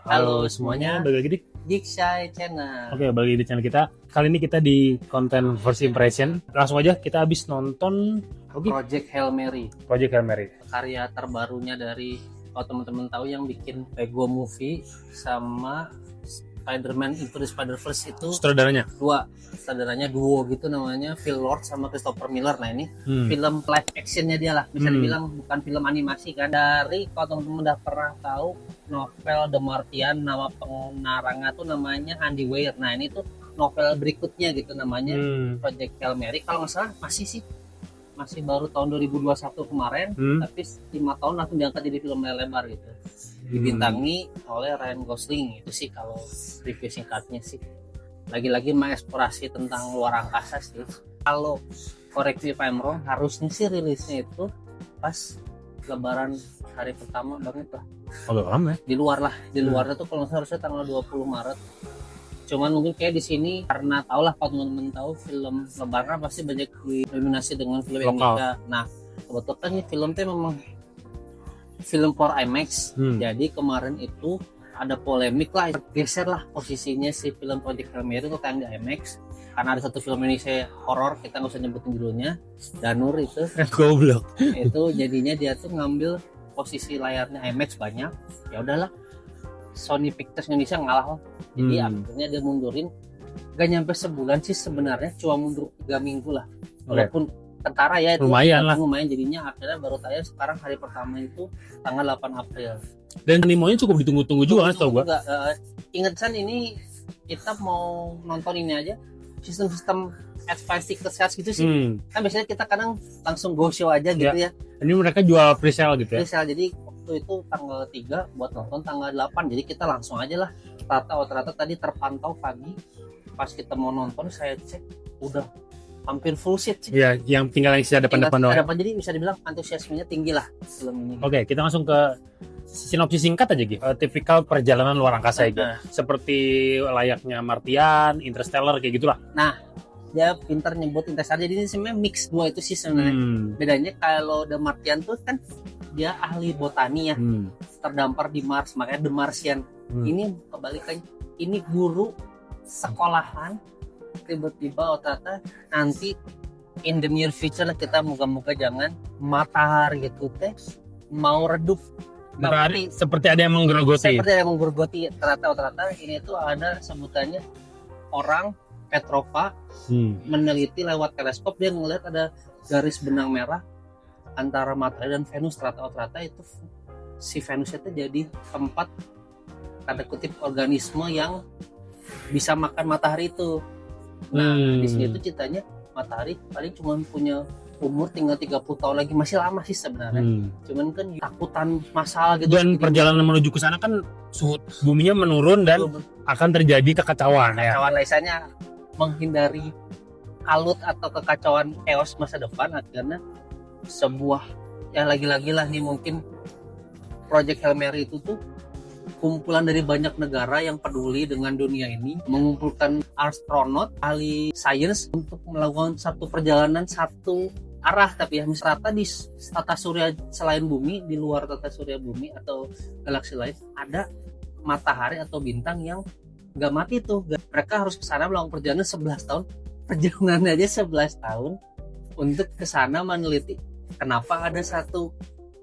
Halo semuanya, balik lagi di Geekshy Channel. Oke, balik lagi di channel kita. Kali ini kita di konten first impression. Langsung aja kita habis nonton Project Hail Mary, Project Hail Mary. karya terbarunya dari, kalau teman-teman tahu, yang bikin Lego Movie sama Spider-Man Into the Spider-Verse itu Sutradaranya. saudaranya duo gitu namanya, Phil Lord sama Christopher Miller. Nah ini film live actionnya dia lah, bisa dibilang bukan film animasi kan. Dari, kalau teman-teman udah pernah tahu novel The Martian, nama pengarangnya tuh namanya Andy Weir. Nah ini tuh novel berikutnya gitu namanya Project Hail Mary. Kalau nggak salah masih baru tahun 2021 kemarin, tapi 5 tahun langsung diangkat jadi film lebar gitu. Dibintangi oleh Ryan Gosling. Itu sih kalau review singkatnya sih. Lagi-lagi mengeksplorasi tentang luar angkasa sih. Kalau correct me if I'm wrong, harusnya sih rilisnya itu pas lebaran hari pertama banget lah. Oh, lama ya? Di luarnya tuh kalau nggak salah harusnya tanggal 20 Maret. Cuman mungkin kayak di sini karena tau lah, kalau teman-teman tahu film lebaran pasti banyak didominasi dengan film Indonesia. Nah kebetulan nih film itu memang film for IMAX. Jadi kemarin itu ada polemik lah, geser lah posisinya si film Project Hail Mary itu tayang di IMAX karena ada satu film Indonesia horor, kita nggak usah nyebutin judulnya, Danur itu. Goblok. Itu jadinya dia tuh ngambil posisi layarnya IMAX banyak. Ya udahlah, Sony Pictures Indonesia ngalah. Jadi akhirnya dia mundurin, gak nyampe sebulan sih sebenarnya, cuma mundur 3 minggu lah. Walaupun tentara ya itu lumayan jadinya akhirnya baru tayang sekarang hari pertama itu tanggal 8 April. Dan animonya cukup ditunggu-tunggu juga kan, tau gua. Ingat San, ini kita mau nonton ini aja sistem advance ticket sales gitu sih. Kan biasanya kita kadang langsung go show aja gitu ya. Ini mereka jual pre-sale gitu ya. Pre-sale, jadi waktu itu tanggal 3 buat nonton tanggal 8, jadi kita langsung aja lah. Ternyata tadi terpantau pagi pas kita mau nonton, saya cek udah hampir full seat sih. Iya, yang tinggal yang sisa depan-depan doang. Jadi bisa dibilang antusiasmenya tinggi lah film ini. Oke, kita langsung ke sinopsis singkat aja gitu. Tipikal perjalanan luar angkasa gitu. Seperti layaknya Martian, Interstellar kayak gitulah. Nah, dia pintar nyebut Interstellar, jadi ini sebenarnya mix dua itu sih sebenarnya. Bedanya kalau The Martian tuh kan dia ahli botani ya, terdampar di Mars, makanya The Martian. Ini kebalikannya, ini guru sekolahan, tiba-tiba ternyata nanti in the near future lah, kita moga-moga jangan matahari gitu teh mau redup. Matahari seperti ada yang menggerogoti. Ternyata ini tuh ada sebutannya, orang Petrova meneliti lewat teleskop, dia ngelihat ada garis benang merah antara matahari dan Venus. Ternyata itu si Venus itu jadi tempat, tanda kutip, organisme yang bisa makan matahari itu. Nah, di sini tuh ceritanya matahari paling cuma punya umur tinggal 30 tahun lagi, masih lama sih sebenarnya. Cuman kan takutan masalah gitu. Dan perjalanan menuju ke sana kan suhu buminya menurun dan akan terjadi kekacauan ya. Kekacauan lainnya, menghindari kalut atau kekacauan chaos masa depan. Akhirnya sebuah, ya lagi-lagi lah nih, mungkin Project Hail Mary itu tuh kumpulan dari banyak negara yang peduli dengan dunia ini, mengumpulkan astronot, ahli sains untuk melakukan satu perjalanan satu arah. Tapi ya misalnya di tata surya selain bumi, di luar tata surya bumi atau galaksi lain, ada matahari atau bintang yang nggak mati tuh. Mereka harus ke sana melakukan perjalanan 11 tahun. Perjalanannya aja 11 tahun untuk ke sana meneliti kenapa ada satu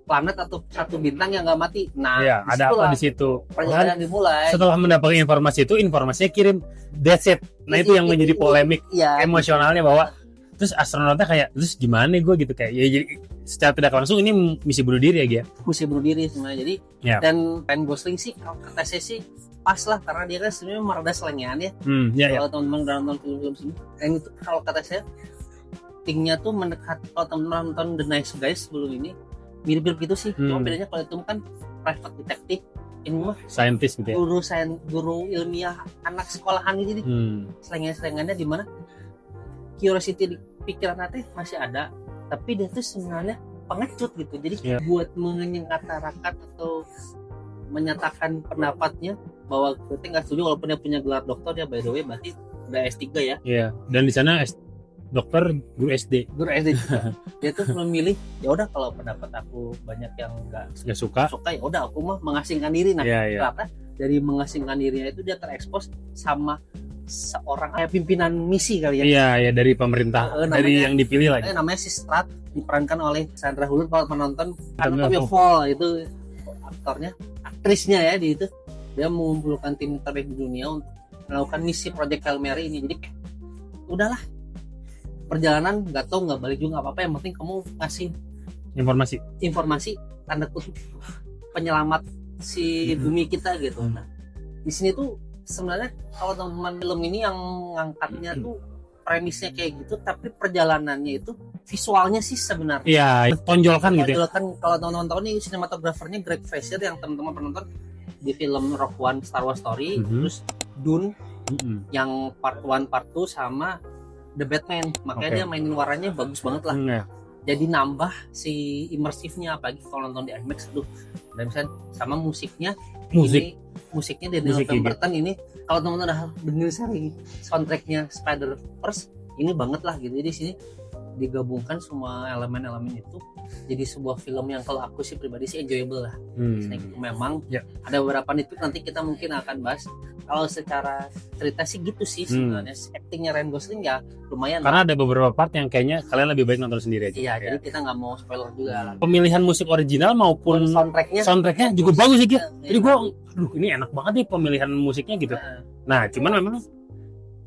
planet atau satu bintang yang nggak mati. Nah, ya, ada apa di situ? Perjalanan dimulai. Setelah mendapatkan informasi itu, informasinya kirim, that's it. Nah, itu yang menjadi polemik emosionalnya, bahwa terus astronotnya kayak, terus gimana gue gitu, kayak ya, jadi secara tidak langsung ini misi bunuh diri ya, Gia? Misi bunuh diri sebenarnya. Jadi dan Ryan Gosling sih kalau kata saya sih pas lah, karena dia kan sebenarnya merada selengean ya. Kalau teman-teman udah nonton film-film sini, dan itu kalau kata saya tingnya tuh mendekat. Kalau teman-teman nonton The Nice Guys sebelum ini, mirip-mirip gitu sih. Cuma bedanya kalau itu kan private detective, ini mah scientist gitu ya, guru ilmiah anak sekolahan gitu. Selengan-selengannya di mana curiosity di pikiran nanti masih ada, tapi dia tuh sebenarnya pengecut gitu. Jadi buat menyengat-rakat atau menyatakan pendapatnya bahwa kita nggak setuju, walaupun dia punya gelar doktor ya, by the way, berarti udah S3 ya. Iya, dan di sana dokter guru SD juga. Dia tuh memilih, ya udah kalau pendapat aku banyak yang nggak suka, ya udah aku mah mengasingkan diri. Nah ternyata dari mengasingkan dirinya itu dia terekspos sama seorang kayak pimpinan misi kali ya. Iya, ya dari pemerintah, dari yang dipilih lagi. Namanya si Strat, diperankan oleh Sandra Bullock. Kalau penonton Anatomy of Fall itu aktornya, aktrisnya ya di itu, dia mengumpulkan tim terbaik di dunia untuk melakukan misi Project Hail Mary ini. Jadi udahlah, perjalanan nggak tahu nggak balik juga nggak apa-apa, yang penting kamu ngasih informasi tanda kutip penyelamat si bumi kita gitu. Nah di sini tuh sebenarnya kalau teman-teman film ini yang ngangkatnya tuh premisnya kayak gitu, tapi perjalanannya itu visualnya sih sebenarnya iya tonjolkan gitu ya. Kalau teman-teman tahu nih, sinematografernya Greg Fraser yang teman-teman penonton di film Rogue One Star Wars Story, terus Dune yang part 1 part 2 sama The Batman, makanya dia mainin warnanya bagus banget lah. Jadi nambah si imersifnya, apalagi kalau nonton di IMAX tuh. Dan misalnya sama musiknya Daniel Pemberton ini, kalau teman-teman udah bener sering soundtracknya Spider-Verse ini banget lah gitu. Jadi di sini digabungkan semua elemen-elemen itu jadi sebuah film yang kalau aku sih pribadi sih enjoyable lah. Memang ada beberapa nitpick nanti kita mungkin akan bahas. Kalau secara cerita sih gitu sih sebenarnya. Actingnya Ryan Gosling ya lumayan. Karena ada beberapa part yang kayaknya kalian lebih baik nonton sendiri aja. Iya, jadi kita nggak mau spoiler juga lah. Pemilihan musik original maupun soundtracknya juga bagus sih gitu. Jadi ini enak banget nih pemilihan musiknya gitu. Nah, cuman memang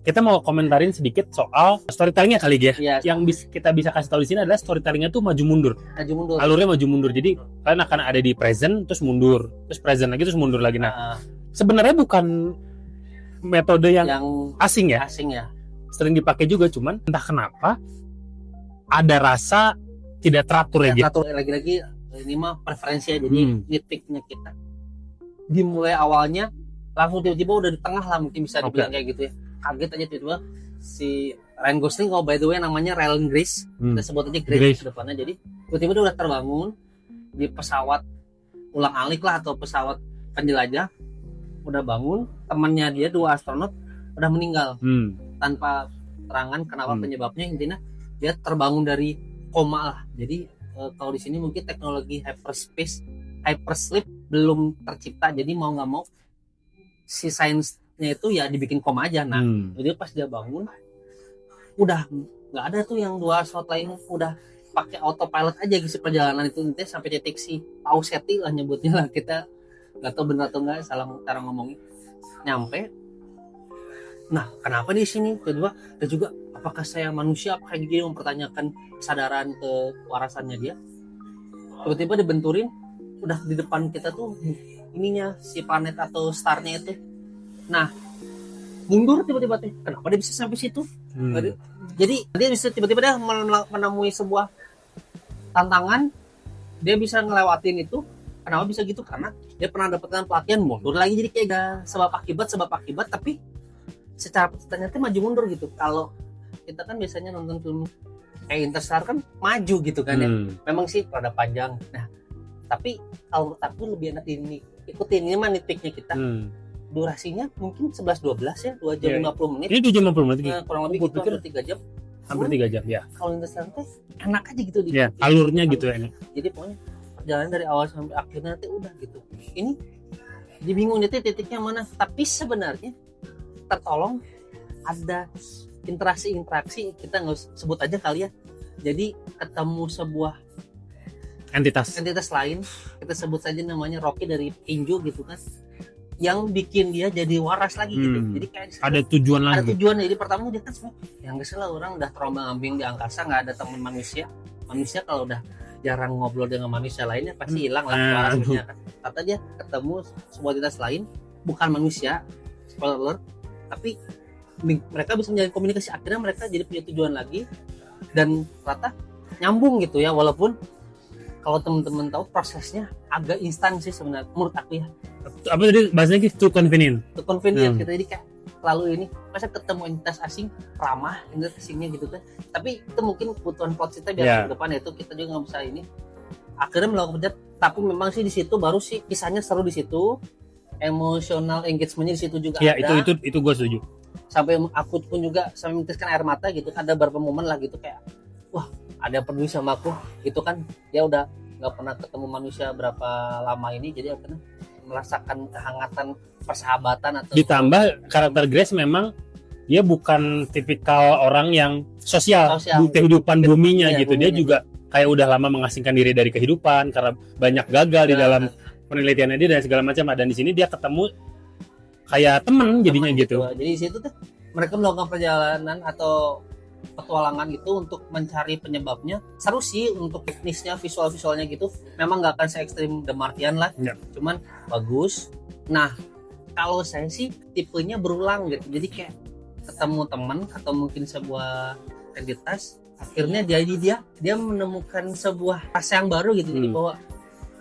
kita mau komentarin sedikit soal storytellingnya kali ya. Yang kita bisa kasih tahu di sini adalah storytellingnya tuh maju mundur. Alurnya maju mundur. Jadi kalian akan ada di present terus mundur, terus present lagi terus mundur lagi. Nah, sebenarnya bukan metode yang asing ya. Sering dipakai juga, cuman entah kenapa ada rasa tidak teratur ya. Lagi-lagi ini mah preferensi ya. Jadi nitpicknya kita dimulai awalnya langsung tiba-tiba udah di tengah lah, mungkin bisa dibilang kayak gitu ya. Kaget aja tiba-tiba si Ryan Gosling, by the way namanya Rylan Grace, kita sebut aja Grace ke depannya. Jadi tiba-tiba dia udah terbangun di pesawat ulang-alik lah atau pesawat penjelajah, udah bangun, temannya dia 2 astronot udah meninggal tanpa terangan kenapa penyebabnya. Intinya dia terbangun dari koma lah. Jadi kalau di sini mungkin teknologi hypersleep belum tercipta, jadi mau nggak mau si sainsnya itu ya dibikin koma aja. Nah jadi pas dia bangun udah nggak ada tuh yang 2 astronot lain, udah pakai autopilot aja gitu perjalanan itu intinya sampai titik si Pausetti lah nyebutnya lah, kita nggak tahu benar atau nggak, salah cara ngomongnya, nyampe. Nah kenapa di sini kedua dan juga apakah saya manusia, apakah dia mempertanyakan kesadaran kewarasannya dia. Tiba-tiba dibenturin udah di depan kita tuh ininya si planet atau starnya itu. Nah mundur tiba-tiba tuh, kenapa dia bisa sampai situ? Jadi dia bisa tiba-tiba dia menemui sebuah tantangan, dia bisa ngelewatin itu. Kenapa bisa gitu? Karena dia pernah dapatkan pelatihan mundur lagi, jadi kayak sebab akibat, tapi secara ternyata maju mundur gitu. Kalau kita kan biasanya nonton film kayak Interstellar kan maju gitu kan ya, memang sih rada panjang. Nah tapi kalau aku lebih enak ini ikutin ini mah nitpicknya kita. Durasinya mungkin 11-12 ya, 2 jam 50 menit. Ini 2 jam 50 menit. Kurang lebih gitu, hampir 3 jam. Hampir 3 jam ya. Kalau Interstellar tuh enak aja gitu. Ya, alurnya gitu ya. Jadi pokoknya perjalanan dari awal sampai akhirnya nanti udah gitu. Ini dibingung titiknya mana. Tapi sebenarnya tertolong ada interaksi kita nggak sebut aja kali ya. Jadi ketemu sebuah entitas lain, kita sebut saja namanya Rocky dari Inju gitu kan, yang bikin dia jadi waras lagi gitu. Jadi kayak ada tujuan lagi. Ada tujuannya. Jadi pertama dia kan yang nggak salah, orang udah terombang-ambing di angkasa, nggak ada teman manusia. Manusia kalau udah jarang ngobrol dengan manusia lainnya pasti hilang lah warasnya kan. Kata dia ketemu sebuah entitas lain, bukan manusia, spoiler alert, tapi mereka bisa menjalin komunikasi. Akhirnya mereka jadi punya tujuan lagi dan rata nyambung gitu ya, walaupun kalau teman-teman tahu prosesnya agak instan sih sebenarnya menurut aku ya. Apa tadi bahasanya too convenient. Kita jadi kayak lalu ini masa ketemu entitas asing ramah entitas asingnya gitu kan. Tapi itu mungkin kebutuhan plot kita biar ke depan itu kita juga nggak bisa ini. Akhirnya melakukan pencet, tapi memang sih di situ baru sih kisahnya seru di situ. Emotional engagementnya di situ juga ada. Ya itu gue setuju. Sampai aku pun juga sampai menitiskan air mata gitu. Ada beberapa momen lah gitu kayak wah ada yang peduli sama aku gitu kan. Dia udah nggak pernah ketemu manusia berapa lama ini, jadi akhirnya merasakan kehangatan persahabatan atau Ditambah karakter Grace memang dia bukan tipikal orang yang sosial di kehidupan buminya gitu. Dia juga kayak udah lama mengasingkan diri dari kehidupan karena banyak gagal di dalam penelitiannya dia dan segala macam. Dan di sini dia ketemu kayak temen jadinya gitu. Jadi di situ tuh mereka melakukan perjalanan atau petualangan gitu untuk mencari penyebabnya. Seru sih untuk teknisnya, visualnya gitu. Memang nggak akan se ekstrim The Martian lah, cuman bagus. Nah, kalau saya sih tipenya berulang gitu. Jadi kayak ketemu teman atau mungkin sebuah entitas, akhirnya dia menemukan sebuah rasa yang baru gitu. Jadi bahwa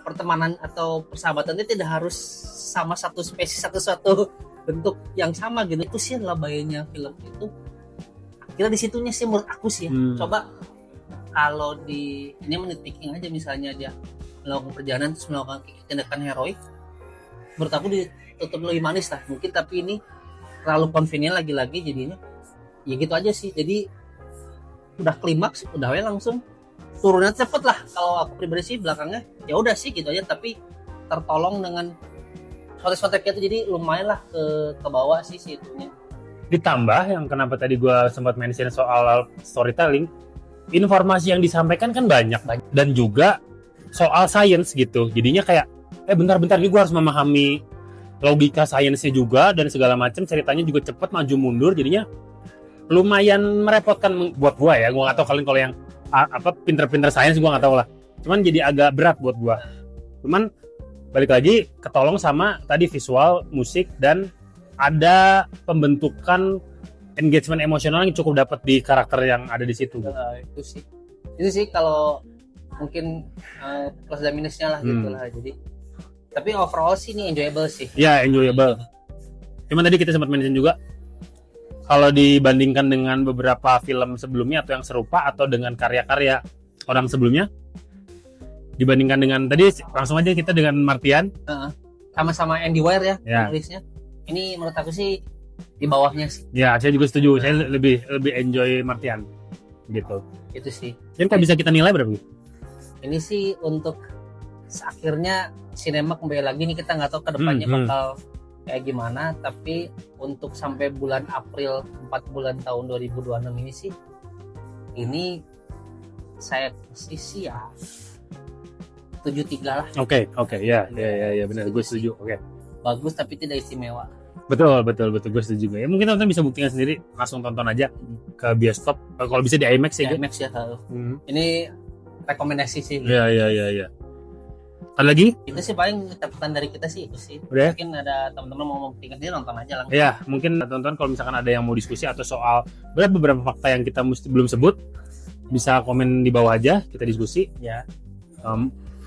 pertemanan atau persahabatan itu tidak harus sama satu spesies atau suatu bentuk yang sama gitu. Itu sih adalah bahayanya film itu. Akhirnya di situnya sih menurut aku sih coba kalau di ini menitiking aja misalnya dia melakukan perjalanan terus melakukan tindakan heroik, menurut aku ditutup lebih manis lah mungkin, tapi ini terlalu convenient lagi-lagi jadinya ya gitu aja sih. Jadi udah klimaks udah langsung turunnya cepet lah. Kalau aku pribadi sih belakangnya ya udah sih gitu aja, tapi tertolong dengan sotek-soteknya itu jadi lumayan lah ke bawah sih itunya. Ditambah yang kenapa tadi gue sempat mention soal storytelling, informasi yang disampaikan kan banyak dan juga soal science gitu. Jadinya kayak bentar-bentar nih gue harus memahami logika sainsnya juga dan segala macam. Ceritanya juga cepet maju mundur, jadinya lumayan merepotkan buat gue ya. Gue nggak tahu kalian kalau yang pinter-pinter sains gue nggak tahu lah. Cuman jadi agak berat buat gue. Cuman balik lagi ketolong sama tadi visual, musik, dan ada pembentukan engagement emosional yang cukup dapat di karakter yang ada di situ. Itu sih kalau mungkin plus dan minusnya lah gitu lah. Jadi tapi overall sih ini enjoyable sih. Ya enjoyable. Cuman tadi kita sempat mention juga kalau dibandingkan dengan beberapa film sebelumnya atau yang serupa atau dengan karya-karya orang sebelumnya, dibandingkan dengan tadi langsung aja kita dengan Martian, sama-sama Andy Weir ya tulisnya. Ini menurut aku sih di bawahnya sih. Ya, saya juga setuju. Saya lebih enjoy Martian gitu. Itu sih. Jadi bisa kita nilai berapa? Ini sih untuk akhirnya sinema kembali lagi nih, kita nggak tahu ke depannya bakal kayak gimana, tapi untuk sampai bulan April 4 bulan tahun 2026 ini sih ini saya sih ya 7.3 lah. Oke, ya benar, gue setuju. Oke. Bagus tapi tidak istimewa. Betul, gue setuju juga. Ya mungkin teman-teman bisa buktikan sendiri, langsung tonton aja ke bioskop. Kalau bisa di IMAX ya. IMAX ya. Ini rekomendasi sih. Iya. Ada lagi? Itu sih paling catatan dari kita sih itu sih. Udah? Mungkin ada teman-teman mau tinggal dia nonton aja langsung. Iya, mungkin teman-teman kalau misalkan ada yang mau diskusi atau soal beberapa fakta yang kita belum sebut, bisa komen di bawah aja, kita diskusi. Ya.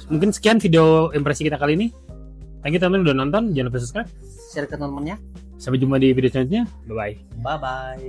Mungkin sekian video impresi kita kali ini. Thank you teman-teman udah nonton, jangan lupa subscribe, share ke teman-temannya. Sampai jumpa di video selanjutnya. Bye bye.